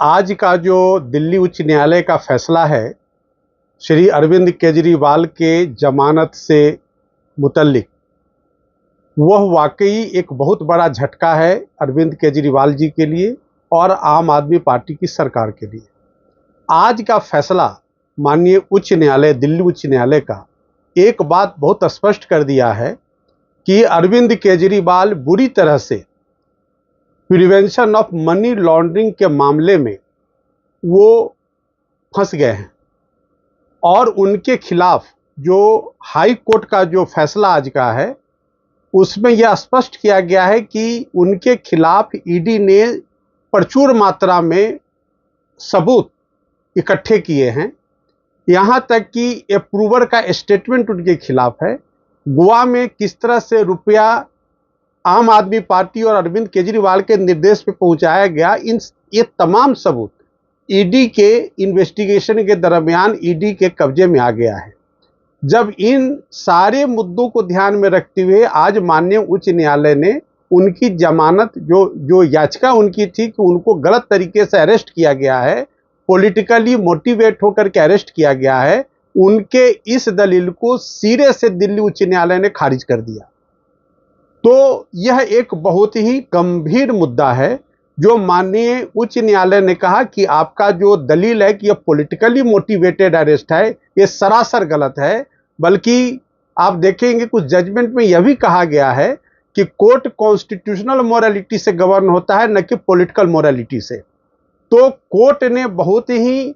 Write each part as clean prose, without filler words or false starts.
आज का जो दिल्ली उच्च न्यायालय का फैसला है श्री अरविंद केजरीवाल के जमानत से मुतल्लिक, वह वाकई एक बहुत बड़ा झटका है अरविंद केजरीवाल जी के लिए और आम आदमी पार्टी की सरकार के लिए। आज का फैसला माननीय उच्च न्यायालय, दिल्ली उच्च न्यायालय का एक बात बहुत स्पष्ट कर दिया है कि अरविंद केजरीवाल बुरी तरह से प्रिवेंशन ऑफ मनी लॉन्ड्रिंग के मामले में वो फंस गए हैं और उनके खिलाफ जो हाई कोर्ट का जो फैसला आज का है उसमें यह स्पष्ट किया गया है कि उनके खिलाफ ईडी ने प्रचुर मात्रा में सबूत इकट्ठे किए हैं। यहाँ तक कि अप्रूवर का स्टेटमेंट उनके खिलाफ है। गोवा में किस तरह से रुपया आम आदमी पार्टी और अरविंद केजरीवाल के निर्देश पे पहुंचाया गया, ये तमाम सबूत ईडी के इन्वेस्टिगेशन के दरमियान ईडी के कब्जे में आ गया है। जब इन सारे मुद्दों को ध्यान में रखते हुए आज माननीय उच्च न्यायालय ने उनकी जमानत जो याचिका उनकी थी कि उनको गलत तरीके से अरेस्ट किया गया है, पॉलिटिकली मोटिवेट होकर के अरेस्ट किया गया है, उनके इस दलील को सिरे से दिल्ली उच्च न्यायालय ने खारिज कर दिया। तो यह एक बहुत ही गंभीर मुद्दा है जो माननीय उच्च न्यायालय ने कहा कि आपका जो दलील है कि यह पॉलिटिकली मोटिवेटेड अरेस्ट है, यह सरासर गलत है। बल्कि आप देखेंगे कुछ जजमेंट में यह भी कहा गया है कि कोर्ट कॉन्स्टिट्यूशनल मोरालिटी से गवर्न होता है, न कि पॉलिटिकल मोरालिटी से। तो कोर्ट ने बहुत ही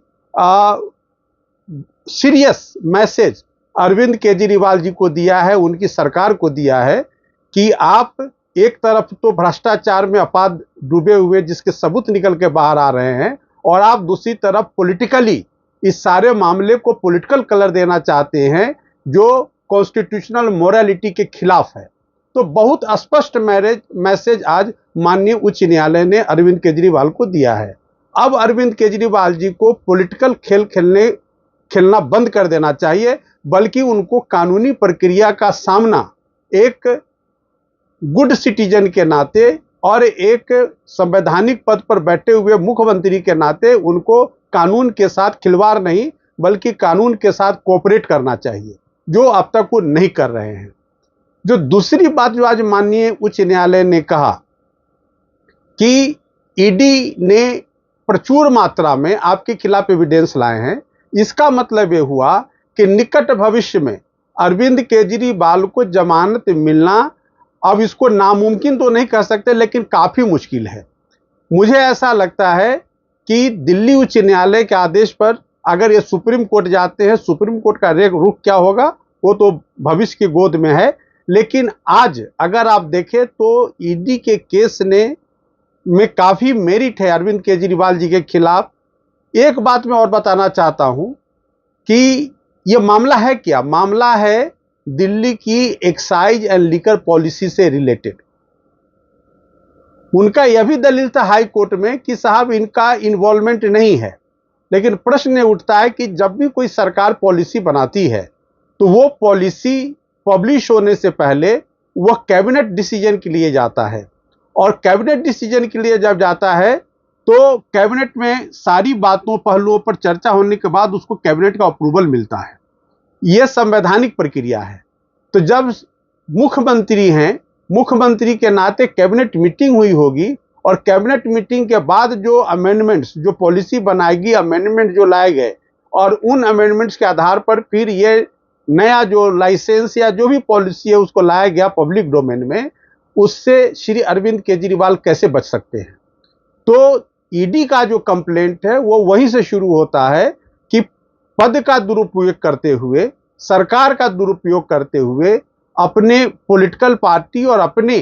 सीरियस मैसेज अरविंद केजरीवाल जी को दिया है, उनकी सरकार को दिया है कि आप एक तरफ तो भ्रष्टाचार में अपाद डूबे हुए जिसके सबूत निकल के बाहर आ रहे हैं और आप दूसरी तरफ पॉलिटिकली इस सारे मामले को पॉलिटिकल कलर देना चाहते हैं जो कॉन्स्टिट्यूशनल मोरालिटी के खिलाफ है। तो बहुत स्पष्ट मैसेज आज माननीय उच्च न्यायालय ने अरविंद केजरीवाल को दिया है। अब अरविंद केजरीवाल जी को पॉलिटिकल खेल खेलना बंद कर देना चाहिए, बल्कि उनको कानूनी प्रक्रिया का सामना एक गुड सिटीजन के नाते और एक संवैधानिक पद पर बैठे हुए मुख्यमंत्री के नाते उनको कानून के साथ खिलवाड़ नहीं बल्कि कानून के साथ कोऑपरेट करना चाहिए, जो अब तक वो नहीं कर रहे हैं। जो दूसरी बात जो आज माननीय उच्च न्यायालय ने कहा कि ईडी ने प्रचुर मात्रा में आपके खिलाफ एविडेंस लाए हैं, इसका मतलब यह हुआ कि निकट भविष्य में अरविंद केजरीवाल को जमानत मिलना, अब इसको नामुमकिन तो नहीं कह सकते लेकिन काफी मुश्किल है। मुझे ऐसा लगता है कि दिल्ली उच्च न्यायालय के आदेश पर अगर ये सुप्रीम कोर्ट जाते हैं, सुप्रीम कोर्ट का रुख क्या होगा वो तो भविष्य की गोद में है। लेकिन आज अगर आप देखें तो ईडी के केस में काफी मेरिट है अरविंद केजरीवाल जी के खिलाफ। एक बात मैं और बताना चाहता हूं कि यह मामला है क्या, मामला है दिल्ली की एक्साइज एंड लिकर पॉलिसी से रिलेटेड। उनका यह भी दलील था हाई कोर्ट में कि साहब इनका इन्वॉल्वमेंट नहीं है, लेकिन प्रश्न उठता है कि जब भी कोई सरकार पॉलिसी बनाती है तो वो पॉलिसी पब्लिश होने से पहले वह कैबिनेट डिसीजन के लिए जाता है और कैबिनेट डिसीजन के लिए जब जाता है तो कैबिनेट में सारी बातों पहलुओं पर चर्चा होने के बाद उसको कैबिनेट का अप्रूवल मिलता है। यह संवैधानिक प्रक्रिया है। तो जब मुख्यमंत्री हैं, मुख्यमंत्री के नाते कैबिनेट मीटिंग हुई होगी और कैबिनेट मीटिंग के बाद जो अमेंडमेंट्स, जो पॉलिसी बनाएगी, अमेंडमेंट जो लाए गए और उन अमेंडमेंट्स के आधार पर फिर ये नया जो लाइसेंस या जो भी पॉलिसी है उसको लाया गया पब्लिक डोमेन में, उससे श्री अरविंद केजरीवाल कैसे बच सकते हैं। तो ईडी का जो कंप्लेंट है वो वहीं से शुरू होता है कि पद का दुरुपयोग करते हुए, सरकार का दुरुपयोग करते हुए अपने पॉलिटिकल पार्टी और अपने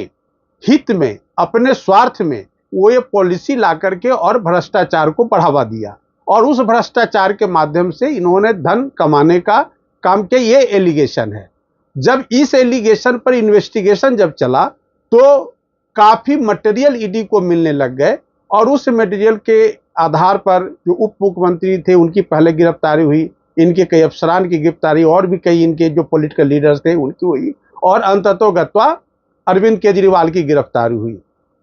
हित में, अपने स्वार्थ में वो ये पॉलिसी ला करके और भ्रष्टाचार को बढ़ावा दिया और उस भ्रष्टाचार के माध्यम से इन्होंने धन कमाने का काम किया। ये एलिगेशन है। जब इस एलिगेशन पर इन्वेस्टिगेशन जब चला तो काफी मटेरियल ईडी को मिलने लग गए और उस मटेरियल के आधार पर जो उप मुख्यमंत्री थे उनकी पहले गिरफ्तारी हुई, इनके कई अफसरान की गिरफ्तारी और भी कई इनके जो पॉलिटिकल लीडर्स थे उनकी हुई और अंततोगत्वा अरविंद केजरीवाल की गिरफ्तारी हुई।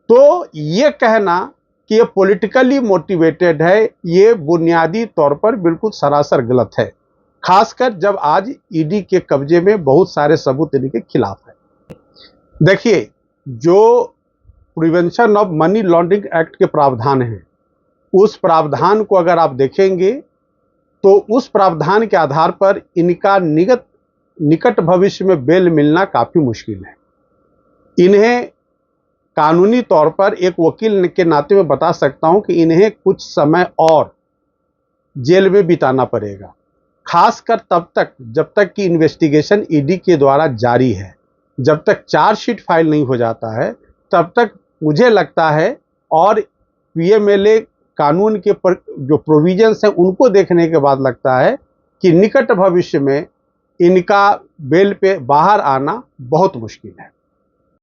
तो ये कहना कि ये पॉलिटिकली मोटिवेटेड है, ये बुनियादी तौर पर बिल्कुल सरासर गलत है, खासकर जब आज ईडी के कब्जे में बहुत सारे सबूत इनके खिलाफ है। देखिए, जो prevention of money laundering act के प्रावधान हैं, उस प्रावधान को अगर आप देखेंगे तो उस प्रावधान के आधार पर इनका निकट भविष्य में बेल मिलना काफी मुश्किल है। इन्हें कानूनी तौर पर एक वकील के नाते में बता सकता हूं कि इन्हें कुछ समय और जेल में बिताना पड़ेगा, खासकर तब तक जब तक कि इन्वेस्टिगेशन ईडी के द्वारा जारी है। जब तक चार्जशीट फाइल नहीं हो जाता है तब तक मुझे लगता है, और पीएमएलए कानून के जो प्रोविजंस हैं उनको देखने के बाद लगता है कि निकट भविष्य में इनका बेल पे बाहर आना बहुत मुश्किल है।